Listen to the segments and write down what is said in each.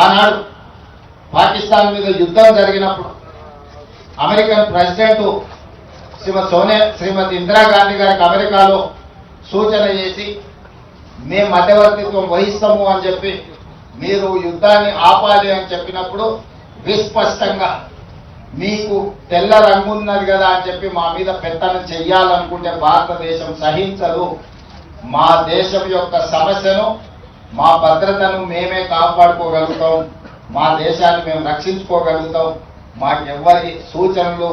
ఆనాడు పాకిస్తాన్ మీద యుద్ధం జరిగినప్పుడు అమెరికన్ ప్రెసిడెంట్ శ్రీమతి ఇందిరాగాంధీ గారికి అమెరికాలో సూచన చేసి మేము మధ్యవర్తిత్వం వహిస్తాము అని చెప్పి మీరు యుద్ధాన్ని ఆపాలి అని చెప్పినప్పుడు విస్పష్టంగా మీకు తెల్ల రంగు ఉన్నది కదా అని చెప్పి మా మీద పెత్తనం చెయ్యాలనుకుంటే భారతదేశం సహించదు. మా దేశం యొక్క సమస్యను, మా భద్రతను మేమే కాపాడుకోగలుగుతాం, మా దేశాన్ని మేము రక్షించుకోగలుగుతాం, మాకెవ్వరి సూచనలు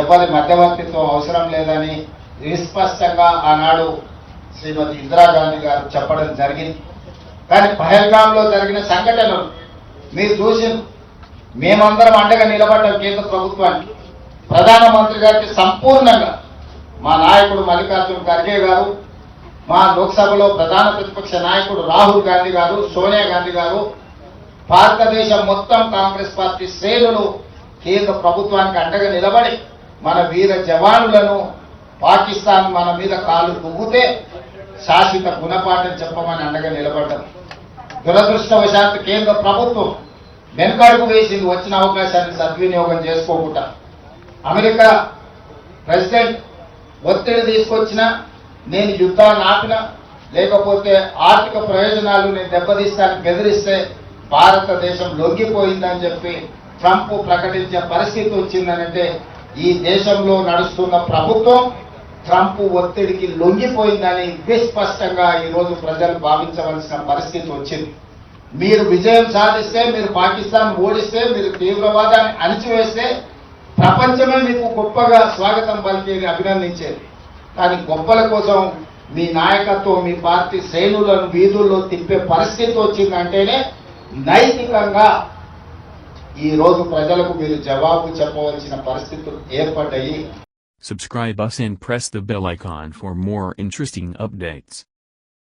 ఎవరి మధ్యవర్తిత్వం అవసరం లేదని విస్పష్టంగా ఆనాడు శ్రీమతి ఇందిరాగాంధీ గారు చెప్పడం జరిగింది. కానీ పహల్గాంలో జరిగిన సంఘటనలు మీరు చూసి మేమందరం అండగా నిలబడ్డాం కేంద్ర ప్రభుత్వానికి. ప్రధానమంత్రి గారికి సంపూర్ణంగా మా నాయకుడు మల్లికార్జున ఖర్గే గారు, మా లోక్సభలో ప్రధాన ప్రతిపక్ష నాయకుడు రాహుల్ గాంధీ గారు, సోనియా గాంధీ గారు, భారతదేశం మొత్తం కాంగ్రెస్ పార్టీ శ్రేణులు కేంద్ర ప్రభుత్వానికి అండగా నిలబడి మన వీర జవానులను పాకిస్తాన్ మన మీద కాలు దువ్వుతే శాశ్వత గుణపాఠం చెప్పమని అండగా నిలబడ్డాం. దురదృష్టవశాత్తు కేంద్ర ప్రభుత్వం వెనుకడుగు వేసింది. వచ్చిన అవకాశాన్ని సద్వినియోగం చేసుకోకుండా అమెరికా ప్రెసిడెంట్ ఒత్తిడి తీసుకొచ్చినా, నేను యుద్ధాన్ని ఆపినా, లేకపోతే ఆర్థిక ప్రయోజనాలు నేను దెబ్బతీస్తానికి బెదిరిస్తే భారతదేశం లొంగిపోయిందని చెప్పి ట్రంప్ ప్రకటించే పరిస్థితి వచ్చిందనంటే ఈ దేశంలో నడుస్తున్న ప్రభుత్వం ట్రంప్ ఒత్తిడికి లొంగిపోయిందని విస్పష్టంగా ఈరోజు ప్రజలు భావించవలసిన పరిస్థితి వచ్చింది. మీరు విజయం సాధిస్తే, మీరు పాకిస్తాన్ ఓడిస్తే, మీరు తీవ్రవాదాన్ని అణిచివేస్తే ప్రపంచమే మీకు గొప్పగా స్వాగతం పలికేది, అభినందించేది. కానీ గొప్పల కోసం మీ నాయకత్వం, మీ పార్టీ శ్రేణులను వీధుల్లో తిప్పే పరిస్థితి వచ్చిందంటేనే నైతికంగా ఈ రోజు ప్రజలకు మీరు జవాబు చెప్పవలసిన పరిస్థితులు ఏర్పడ్డాయి. Subscribe us and press the bell icon for more interesting updates.